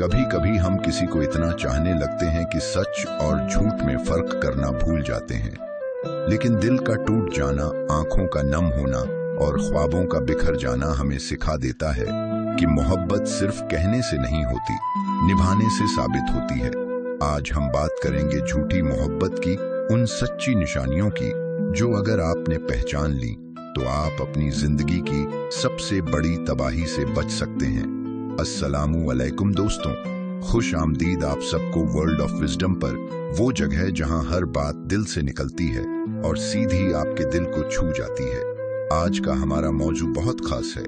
कभी कभी हम किसी को इतना चाहने लगते हैं कि सच और झूठ में फर्क करना भूल जाते हैं। लेकिन दिल का टूट जाना, आंखों का नम होना और ख्वाबों का बिखर जाना हमें सिखा देता है कि मोहब्बत सिर्फ कहने से नहीं होती, निभाने से साबित होती है। आज हम बात करेंगे झूठी मोहब्बत की, उन सच्ची निशानियों की जो अगर आपने पहचान ली तो आप अपनी जिंदगी की सबसे बड़ी तबाही से बच सकते हैं। अस्सलामु अलैकुम दोस्तों, खुश आमदीद आप सबको वर्ल्ड ऑफ विजडम पर, वो जगह जहां हर बात दिल से निकलती है और सीधी आपके दिल को छू जाती है। आज का हमारा मौजू बहुत खास है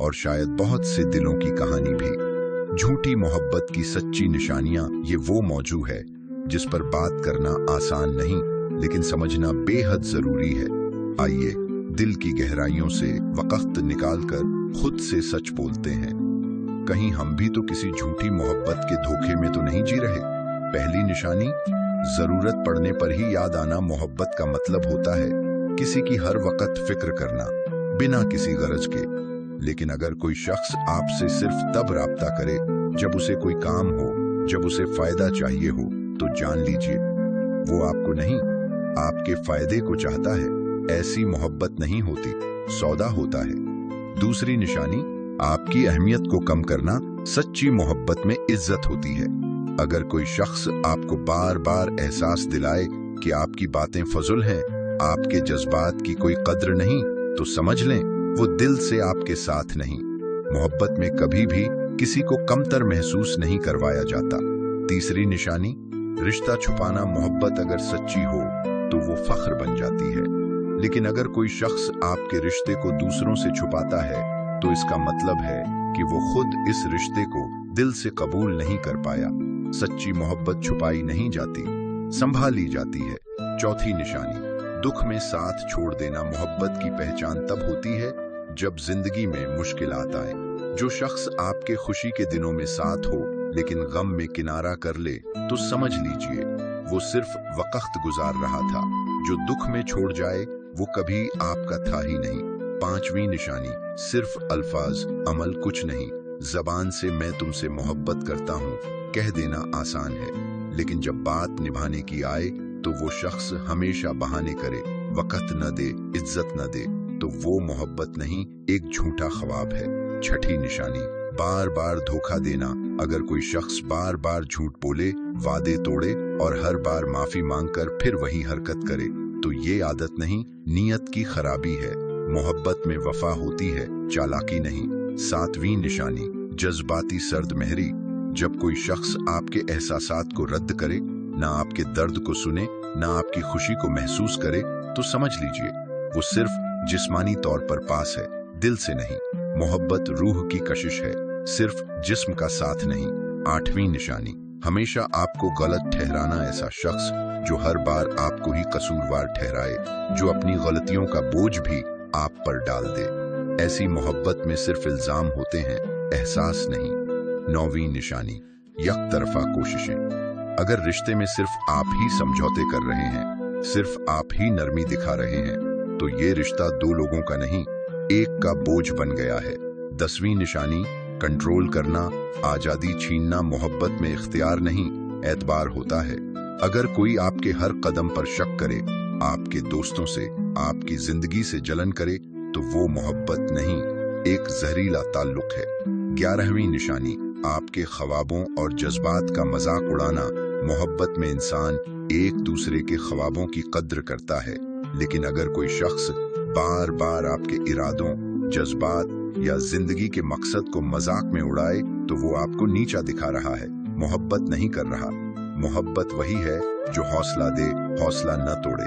और शायद बहुत से दिलों की कहानी भी। झूठी मोहब्बत की सच्ची निशानियां, ये वो मौजू है जिस पर बात करना आसान नहीं लेकिन समझना बेहद जरूरी है। आइए दिल की गहराइयों से वक्त निकालकर खुद से सच बोलते हैं। कहीं हम भी तो किसी झूठी मोहब्बत के धोखे में तो नहीं जी रहे। पहली निशानी, जरूरत पड़ने पर ही याद आना। मोहब्बत का मतलब होता है किसी की हर वक्त फिक्र करना बिना किसी गरज के। लेकिन अगर कोई शख्स आपसे सिर्फ तब राब्ता करे जब उसे कोई काम हो, जब उसे फायदा चाहिए हो, तो जान लीजिए वो आपको नहीं, आपके फायदे को चाहता है। ऐसी मोहब्बत नहीं होती, सौदा होता है। दूसरी निशानी, आपकी अहमियत को कम करना। सच्ची मोहब्बत में इज्जत होती है। अगर कोई शख्स आपको बार बार एहसास दिलाए कि आपकी बातें फजुल हैं, आपके जज्बात की कोई कद्र नहीं, तो समझ लें वो दिल से आपके साथ नहीं। मोहब्बत में कभी भी किसी को कमतर महसूस नहीं करवाया जाता। तीसरी निशानी, रिश्ता छुपाना। मोहब्बत अगर सच्ची हो तो वो फख्र बन जाती है, लेकिन अगर कोई शख्स आपके रिश्ते को दूसरों से छुपाता है तो इसका मतलब है कि वो खुद इस रिश्ते को दिल से कबूल नहीं कर पाया। सच्ची मोहब्बत छुपाई नहीं जाती, संभाली जाती है। चौथी निशानी, दुख में साथ छोड़ देना। मोहब्बत की पहचान तब होती है जब जिंदगी में मुश्किलात आए। जो शख्स आपके खुशी के दिनों में साथ हो लेकिन गम में किनारा कर ले तो समझ लीजिए वो सिर्फ वक्त गुजार रहा था। जो दुख में छोड़ जाए वो कभी आपका था ही नहीं। पांचवी निशानी, सिर्फ अल्फाज, अमल कुछ नहीं। जबान से मैं तुमसे मोहब्बत करता हूँ कह देना आसान है, लेकिन जब बात निभाने की आए तो वो शख्स हमेशा बहाने करे, वक्त न दे, इज्जत न दे, तो वो मोहब्बत नहीं, एक झूठा ख्वाब है। छठी निशानी, बार बार धोखा देना। अगर कोई शख्स बार बार झूठ बोले, वादे तोड़े और हर बार माफी मांगकर फिर वही हरकत करे, तो ये आदत नहीं, नीयत की खराबी है। मोहब्बत में वफा होती है, चालाकी नहीं। सातवीं निशानी, जज्बाती सर्द महरी। जब कोई शख्स आपके एहसासात को रद्द करे, ना आपके दर्द को सुने, ना आपकी खुशी को महसूस करे, तो समझ लीजिए वो सिर्फ जिस्मानी तौर पर पास है, दिल से नहीं। मोहब्बत रूह की कशिश है, सिर्फ जिस्म का साथ नहीं। आठवीं निशानी, हमेशा आपको गलत ठहराना। ऐसा शख्स जो हर बार आपको ही कसूरवार ठहराए, जो अपनी गलतियों का बोझ भी आप पर डाल दे। ऐसी मोहब्बत में सिर्फ इल्जाम होते हैं, एहसास नहीं। नौवीं निशानी, यक तरफा कोशिशें। अगर रिश्ते में सिर्फ आप ही समझौते कर रहे हैं, सिर्फ आप ही नरमी दिखा रहे हैं, तो ये रिश्ता दो लोगों का नहीं, एक का बोझ बन गया है। 10वीं निशानी, कंट्रोल करना, आजादी छीनना। मोहब्बत में इख्तियार नहीं, एतबार होता है। अगर कोई आपके हर कदम पर शक करे, आपके दोस्तों से, आपकी जिंदगी से जलन करे, तो वो मोहब्बत नहीं, एक जहरीला ताल्लुक है। 11वीं निशानी, आपके ख्वाबों और जज्बात का मजाक उड़ाना। मोहब्बत में इंसान एक दूसरे के ख्वाबों की कद्र करता है, लेकिन अगर कोई शख्स बार बार आपके इरादों, जज्बात या जिंदगी के मकसद को मजाक में उड़ाए तो वो आपको नीचा दिखा रहा है, मोहब्बत नहीं कर रहा। मोहब्बत वही है जो हौसला दे, हौसला न तोड़े।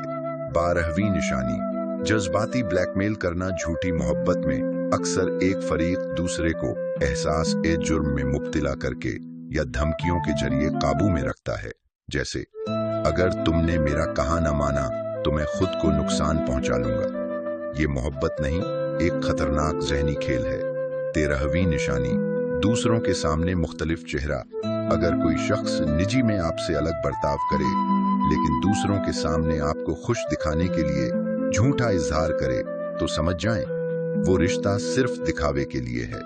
12वीं निशानी, जज्बाती ब्लैकमेल करना। झूठी मोहब्बत में अक्सर एक फरीक दूसरे को एहसास ए जुर्म में मुब्तिला करके या धमकियों के जरिए काबू में रखता है। जैसे, अगर तुमने मेरा कहा न माना तो मैं खुद को नुकसान पहुंचा लूंगा। ये मोहब्बत नहीं, एक खतरनाक जहनी खेल है। 13वीं निशानी, दूसरों के सामने मुख्तलिफ चेहरा। अगर कोई शख्स निजी में आपसे अलग बर्ताव करे लेकिन दूसरों के सामने आपको खुश दिखाने के लिए झूठा इजहार करे, तो समझ जाएं वो रिश्ता सिर्फ दिखावे के लिए है।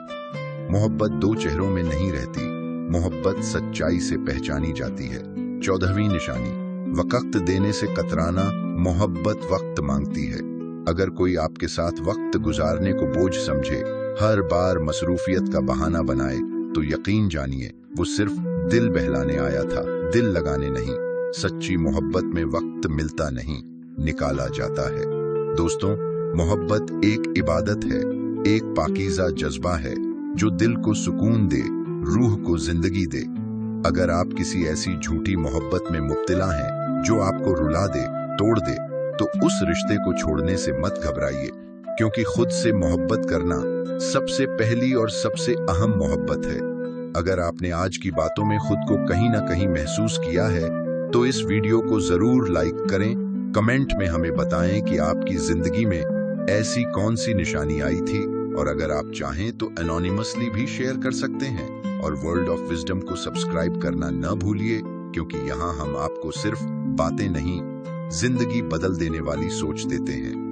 मोहब्बत दो चेहरों में नहीं रहती, मोहब्बत सच्चाई से पहचानी जाती है। 14वीं निशानी, वक्त देने से कतराना। मोहब्बत वक्त मांगती है। अगर कोई आपके साथ वक्त गुजारने को बोझ समझे, हर बार मसरूफियत का बहाना बनाए, तो यकीन जानिए वो सिर्फ दिल बहलाने आया था, दिल लगाने नहीं। सच्ची मोहब्बत में वक्त मिलता नहीं, निकाला जाता है। दोस्तों, मोहब्बत एक इबादत है, एक पाकीज़ा जज्बा है जो दिल को सुकून दे, रूह को जिंदगी दे। अगर आप किसी ऐसी झूठी मोहब्बत में मुब्तला हैं जो आपको रुला दे, तोड़ दे, तो उस रिश्ते को छोड़ने से मत घबराइए, क्योंकि खुद से मोहब्बत करना सबसे पहली और सबसे अहम मोहब्बत है। अगर आपने आज की बातों में खुद को कहीं ना कहीं महसूस किया है, तो इस वीडियो को जरूर लाइक करें। कमेंट में हमें बताएं कि आपकी जिंदगी में ऐसी कौन सी निशानी आई थी, और अगर आप चाहें तो एनोनिमसली भी शेयर कर सकते हैं। और वर्ल्ड ऑफ विजडम को सब्सक्राइब करना न भूलिए, क्योंकि यहाँ हम आपको सिर्फ बातें नहीं, जिंदगी बदल देने वाली सोच देते हैं।